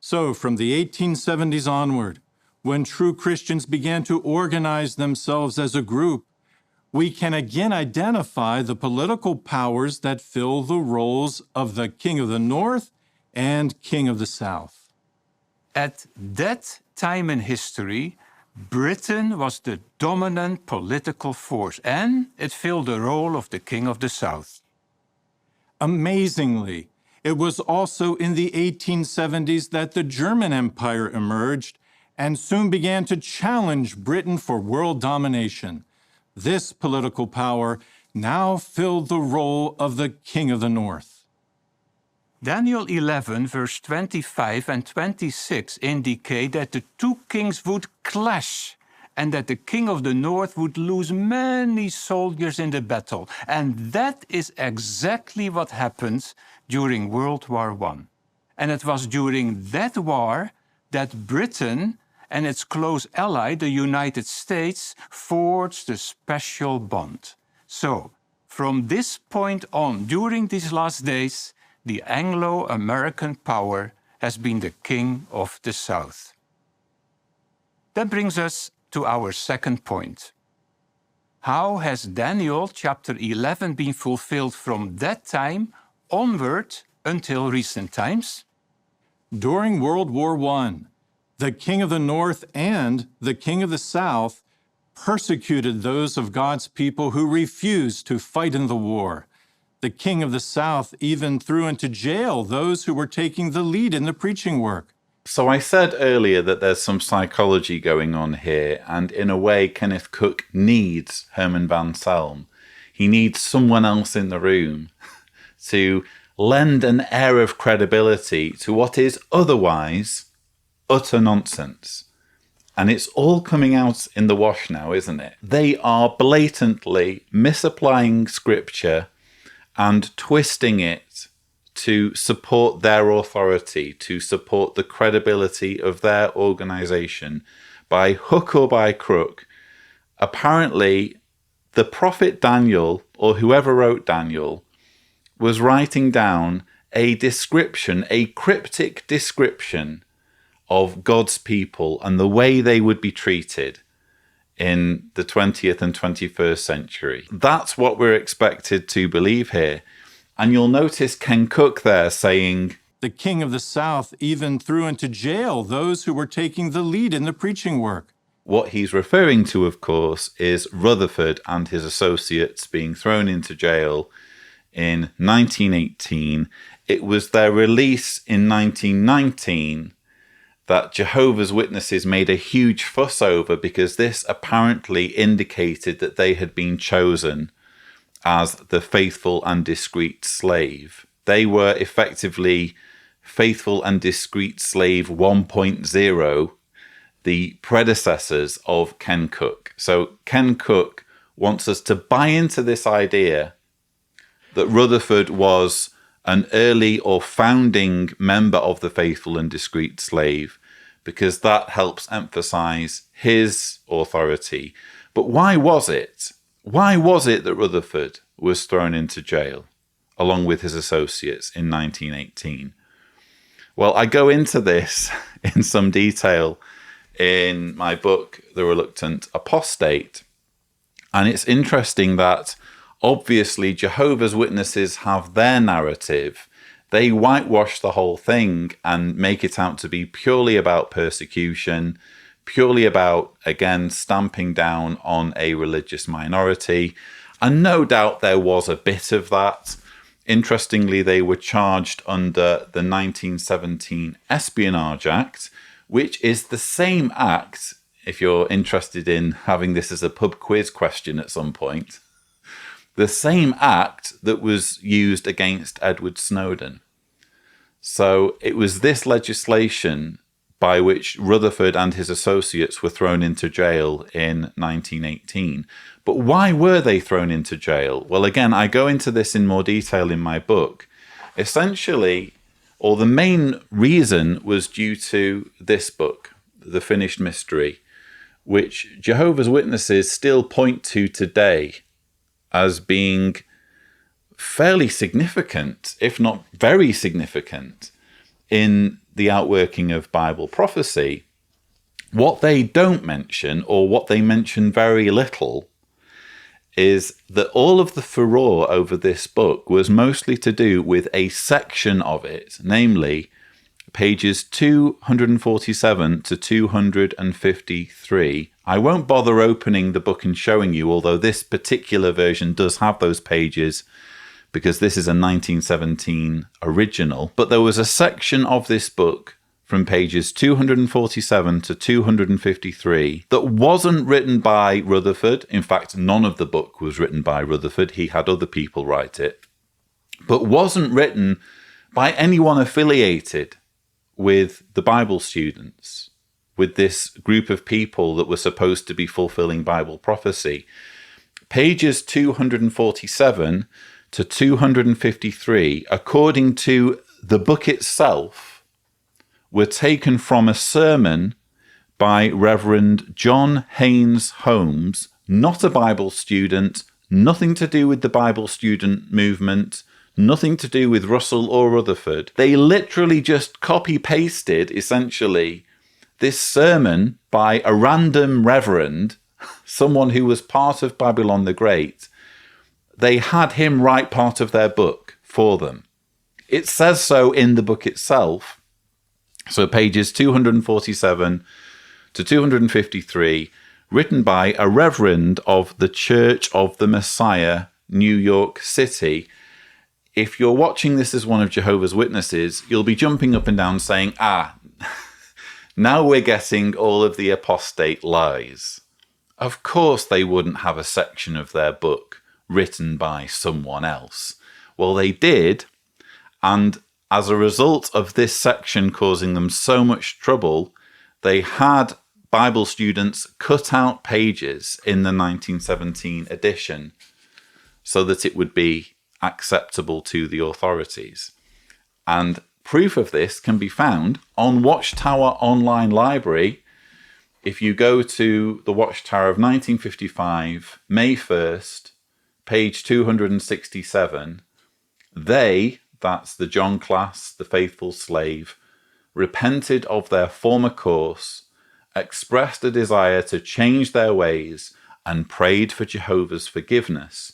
So from the 1870s onward, when true Christians began to organize themselves as a group, we can again identify the political powers that fill the roles of the King of the North and King of the South. At that time in history, Britain was the dominant political force, and it filled the role of the King of the South. Amazingly, it was also in the 1870s that the German Empire emerged and soon began to challenge Britain for world domination. This political power now filled the role of the King of the North. Daniel 11, verse 25 and 26 indicate that the two kings would clash and that the King of the North would lose many soldiers in the battle. And that is exactly what happened during World War I. And it was during that war that Britain and its close ally, the United States, forged a special bond. So, from this point on, during these last days, the Anglo-American power has been the King of the South. That brings us to our second point. How has Daniel chapter 11 been fulfilled from that time onward until recent times? During World War I, the King of the North and the King of the South persecuted those of God's people who refused to fight in the war. The King of the South even threw into jail those who were taking the lead in the preaching work. So I said earlier that there's some psychology going on here, and in a way Kenneth Cook needs Herman Van Selm. He needs someone else in the room to lend an air of credibility to what is otherwise utter nonsense. And it's all coming out in the wash now, isn't it? They are blatantly misapplying scripture and twisting it to support their authority, to support the credibility of their organization by hook or by crook. Apparently, the prophet Daniel, or whoever wrote Daniel, was writing down a description, a cryptic description of God's people and the way they would be treated in the 20th and 21st century. That's what we're expected to believe here. And you'll notice Ken Cook there saying, the King of the South even threw into jail those who were taking the lead in the preaching work. What he's referring to, of course, is Rutherford and his associates being thrown into jail in 1918. It was their release in 1919 that Jehovah's Witnesses made a huge fuss over, because this apparently indicated that they had been chosen as the faithful and discreet slave. They were effectively faithful and discreet slave 1.0, the predecessors of Ken Cook. So Ken Cook wants us to buy into this idea that Rutherford was an early or founding member of the faithful and discreet slave, because that helps emphasize his authority. But why was it? Why was it that Rutherford was thrown into jail along with his associates in 1918? Well, I go into this in some detail in my book, The Reluctant Apostate. And it's interesting that obviously Jehovah's Witnesses have their narrative. They whitewash the whole thing and make it out to be purely about persecution, purely about, again, stamping down on a religious minority. And no doubt there was a bit of that. Interestingly, they were charged under the 1917 Espionage Act, which is the same act, if you're interested in having this as a pub quiz question at some point, the same act that was used against Edward Snowden. So it was this legislation by which Rutherford and his associates were thrown into jail in 1918. But why were they thrown into jail? Well, again, I go into this in more detail in my book. Essentially, or the main reason was due to this book, The Finished Mystery, which Jehovah's Witnesses still point to today as being fairly significant, if not very significant, in the outworking of Bible prophecy, what they don't mention, or what they mention very little, is that all of the furore over this book was mostly to do with a section of it, namely pages 247 to 253. I won't bother opening the book and showing you, although this particular version does have those pages because this is a 1917 original. But there was a section of this book from pages 247 to 253 that wasn't written by Rutherford. In fact, none of the book was written by Rutherford. He had other people write it. But wasn't written by anyone affiliated with the Bible students, with this group of people that were supposed to be fulfilling Bible prophecy. Pages 247 to 253, according to the book itself, were taken from a sermon by Reverend John Haynes Holmes, not a Bible student, nothing to do with the Bible student movement, nothing to do with Russell or Rutherford. They literally just copy-pasted, essentially, this sermon by a random reverend, someone who was part of Babylon the Great. They had him write part of their book for them. It says so in the book itself. So pages 247 to 253, written by a reverend of the Church of the Messiah, New York City. If you're watching this as one of Jehovah's Witnesses, you'll be jumping up and down saying, now we're getting all of the apostate lies. Of course they wouldn't have a section of their book written by someone else. Well, they did, and as a result of this section causing them so much trouble, they had Bible students cut out pages in the 1917 edition so that it would be acceptable to the authorities. And proof of this can be found on Watchtower Online Library. If you go to the Watchtower of 1955, May 1st, page 267, that's the John class, the faithful slave, repented of their former course, expressed a desire to change their ways, and prayed for Jehovah's forgiveness.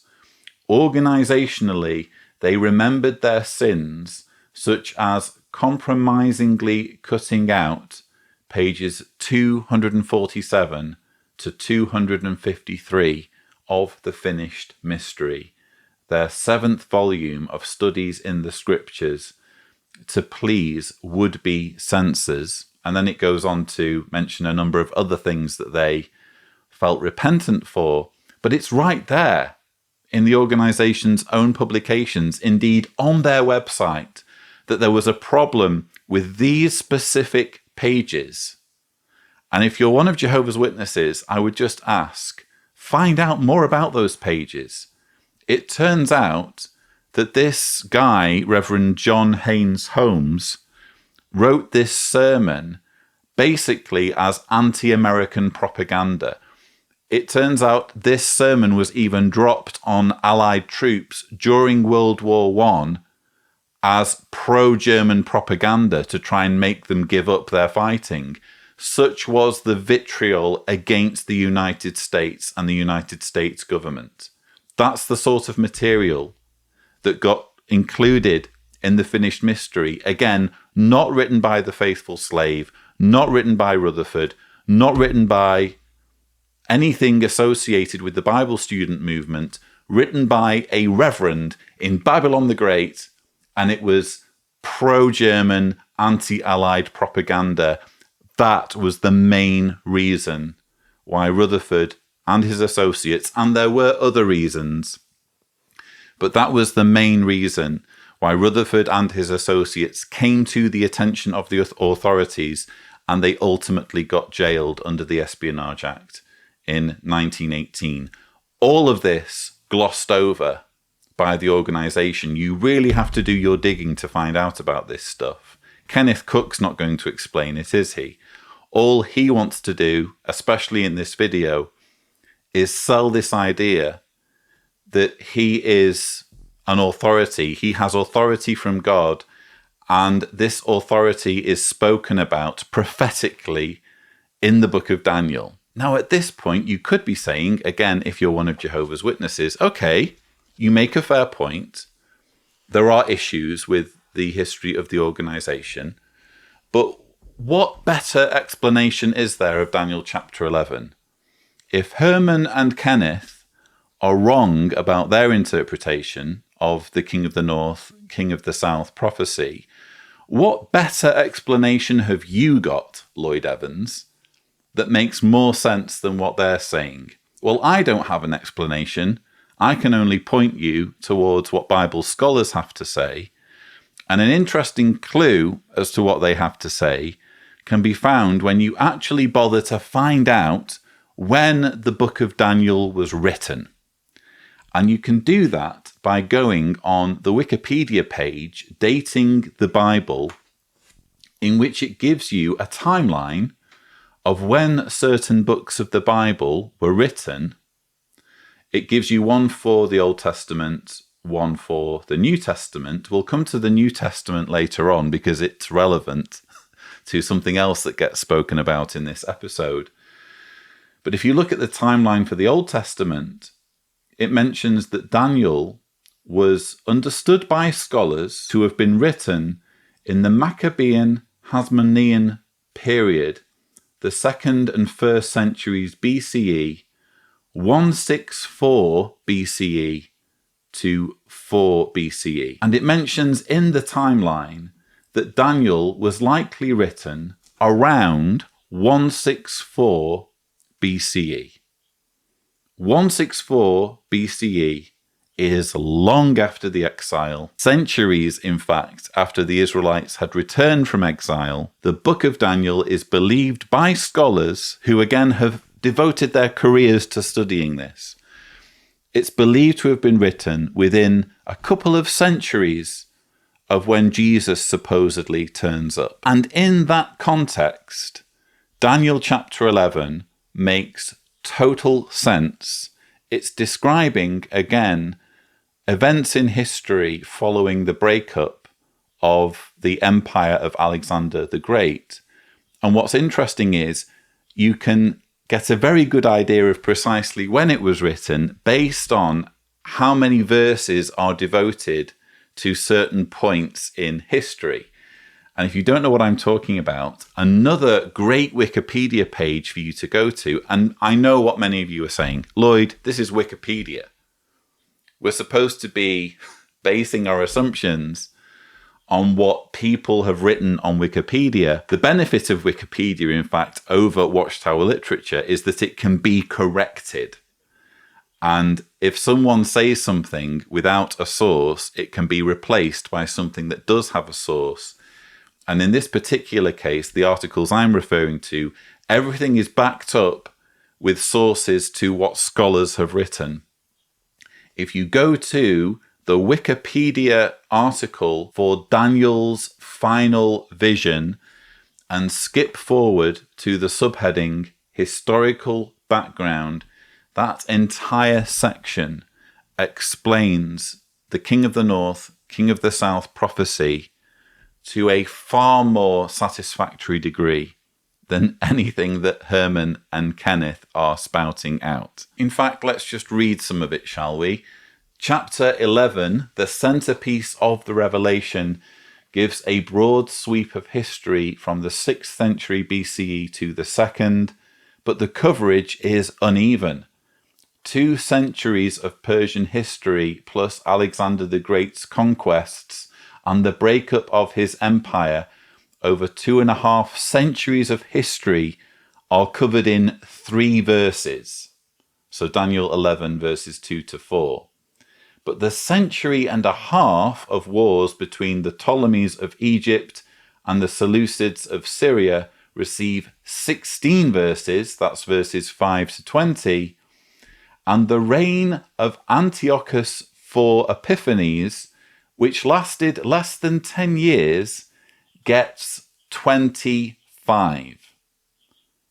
Organizationally, they remembered their sins, such as compromisingly cutting out pages 247 to 253 of the Finished Mystery, their 7th volume of studies in the scriptures, to please would-be censors. And then it goes on to mention a number of other things that they felt repentant for. But it's right there in the organization's own publications, indeed on their website, that there was a problem with these specific pages. And if you're one of Jehovah's Witnesses, I would just ask, find out more about those pages. It turns out that this guy, Reverend John Haynes Holmes, wrote this sermon basically as anti-American propaganda. It turns out this sermon was even dropped on Allied troops during World War I as pro-German propaganda to try and make them give up their fighting. Such was the vitriol against the United States and the United States government. That's the sort of material that got included in the Finished Mystery. Again, not written by the faithful slave, not written by Rutherford, not written by anything associated with the Bible student movement, written by a reverend in Babylon the Great, and it was pro-German, anti-Allied propaganda. That was the main reason why Rutherford and his associates, and there were other reasons, but that was the main reason why Rutherford and his associates came to the attention of the authorities, and they ultimately got jailed under the Espionage Act in 1918. All of this glossed over by the organization. You really have to do your digging to find out about this stuff. Kenneth Cook's not going to explain it, is he? All he wants to do, especially in this video, is sell this idea that he is an authority. He has authority from God, And this authority is spoken about prophetically in the book of Daniel. Now, at this point, you could be saying, again, if you're one of Jehovah's Witnesses, okay, you make a fair point. There are issues with the history of the organization. But what better explanation is there of Daniel chapter 11? If Herman and Kenneth are wrong about their interpretation of the King of the North, King of the South prophecy, what better explanation have you got, Lloyd Evans, that makes more sense than what they're saying? Well, I don't have an explanation. I can only point you towards what Bible scholars have to say. And an interesting clue as to what they have to say can be found when you actually bother to find out when the book of Daniel was written. And you can do that by going on the Wikipedia page dating the Bible, in which it gives you a timeline of when certain books of the Bible were written. It gives you one for the Old Testament, one for the New Testament. We'll come to the New Testament later on because it's relevant to something else that gets spoken about in this episode. But if you look at the timeline for the Old Testament, it mentions that Daniel was understood by scholars to have been written in the Maccabean Hasmonean period, the 2nd and 1st centuries BCE, 164 BCE to 4 BCE. And it mentions in the timeline that Daniel was likely written around 164 BCE. 164 BCE is long after the exile, centuries, in fact, after the Israelites had returned from exile. The book of Daniel is believed by scholars who, again, have devoted their careers to studying this. It's believed to have been written within a couple of centuries of when Jesus supposedly turns up. And in that context, Daniel chapter 11 makes total sense. It's describing, again, events in history following the breakup of the empire of Alexander the Great. And what's interesting is you can get a very good idea of precisely when it was written based on how many verses are devoted to certain points in history. And if you don't know what I'm talking about, another great Wikipedia page for you to go to, and I know what many of you are saying, Lloyd, this is Wikipedia. We're supposed to be basing our assumptions on what people have written on Wikipedia. The benefit of Wikipedia, in fact, over Watchtower literature is that it can be corrected. And if someone says something without a source, it can be replaced by something that does have a source. And in this particular case, the articles I'm referring to, everything is backed up with sources to what scholars have written. If you go to the Wikipedia article for Daniel's final vision and skip forward to the subheading Historical Background, that entire section explains the King of the North, King of the South prophecy to a far more satisfactory degree than anything that Herman and Kenneth are spouting out. In fact, let's just read some of it, shall we? Chapter 11, the centerpiece of the Revelation, gives a broad sweep of history from the 6th century BCE to the 2nd, but the coverage is uneven. 2 centuries of Persian history plus Alexander the Great's conquests and the breakup of his empire over 2.5 centuries of history are covered in 3 verses. So Daniel 11 verses 2 to 4. But the 1.5 centuries of wars between the Ptolemies of Egypt and the Seleucids of Syria receive 16 verses, that's verses 5 to 20, and the reign of Antiochus IV Epiphanes, which lasted less than 10 years, gets 25.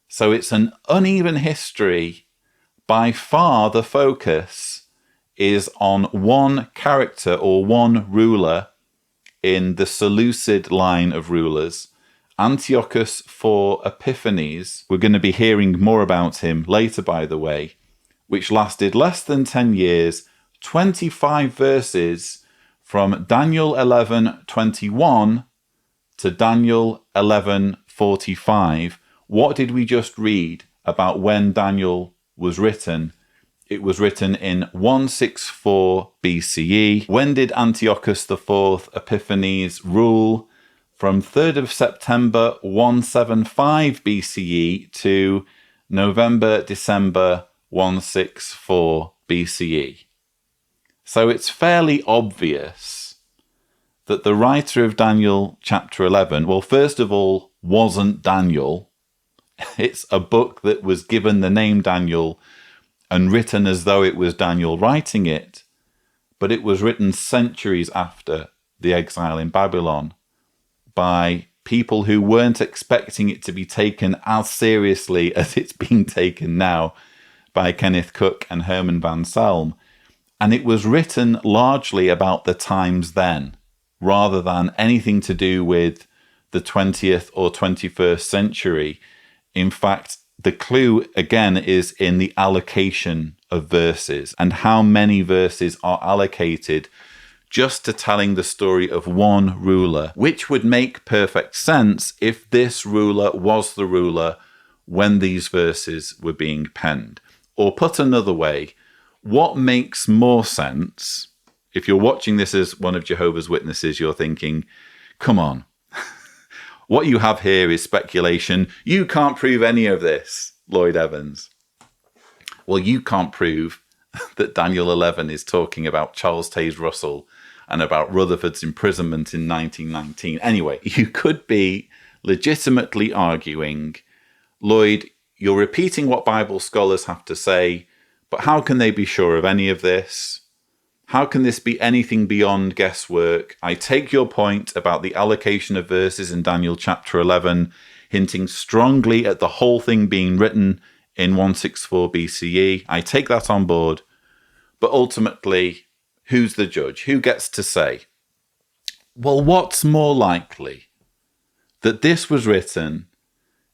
So it's an uneven history. By far the focus is on one character or one ruler in the Seleucid line of rulers. Antiochus IV Epiphanes, we're going to be hearing more about him later, by the way, which lasted less than 10 years, 25 verses from Daniel 11:21 to Daniel 11:45. What did we just read about when Daniel was written? It was written in 164 BCE. When did Antiochus IV Epiphanes rule? From 3rd of September 175 BCE to November-December 164 BCE. So it's fairly obvious that the writer of Daniel chapter 11, well, first of all, wasn't Daniel. It's a book that was given the name Daniel and written as though it was Daniel writing it, but it was written centuries after the exile in Babylon by people who weren't expecting it to be taken as seriously as it's being taken now by Kenneth Cook and Herman Van Selm. And it was written largely about the times then, rather than anything to do with the 20th or 21st century. In fact, the clue, again, is in the allocation of verses and how many verses are allocated just to telling the story of one ruler, which would make perfect sense if this ruler was the ruler when these verses were being penned. Or put another way, what makes more sense? If you're watching this as one of Jehovah's Witnesses, you're thinking, come on, what you have here is speculation. You can't prove any of this, Lloyd Evans. Well, you can't prove that Daniel 11 is talking about Charles Taze Russell and about Rutherford's imprisonment in 1919. Anyway, you could be legitimately arguing, Lloyd, you're repeating what Bible scholars have to say, but how can they be sure of any of this? How can this be anything beyond guesswork? I take your point about the allocation of verses in Daniel chapter 11, hinting strongly at the whole thing being written in 164 BCE. I take that on board. But ultimately, who's the judge? Who gets to say? Well, what's more likely? That this was written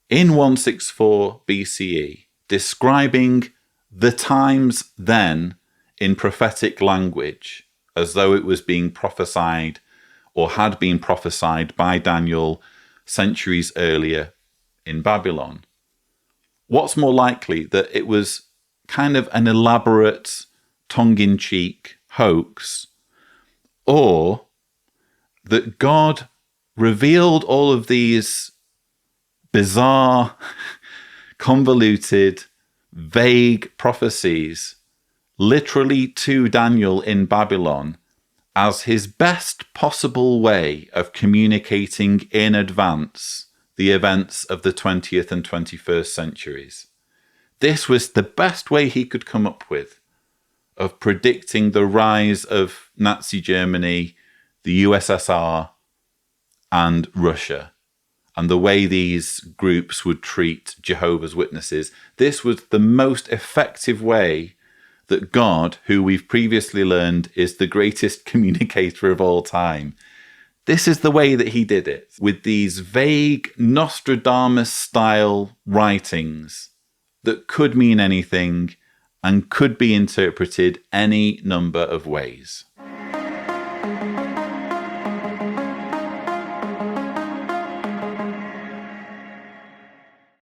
in 164 BCE, describing the times then in prophetic language, as though it was being prophesied or had been prophesied by Daniel centuries earlier in Babylon. What's more likely, that it was kind of an elaborate, tongue-in-cheek hoax, or that God revealed all of these bizarre, convoluted, vague prophecies literally to Daniel in Babylon as his best possible way of communicating in advance the events of the 20th and 21st centuries. This was the best way he could come up with of predicting the rise of Nazi Germany, the USSR, and Russia, and the way these groups would treat Jehovah's Witnesses. This was the most effective way that God, who we've previously learned is the greatest communicator of all time, this is the way that he did it, with these vague Nostradamus-style writings that could mean anything and could be interpreted any number of ways.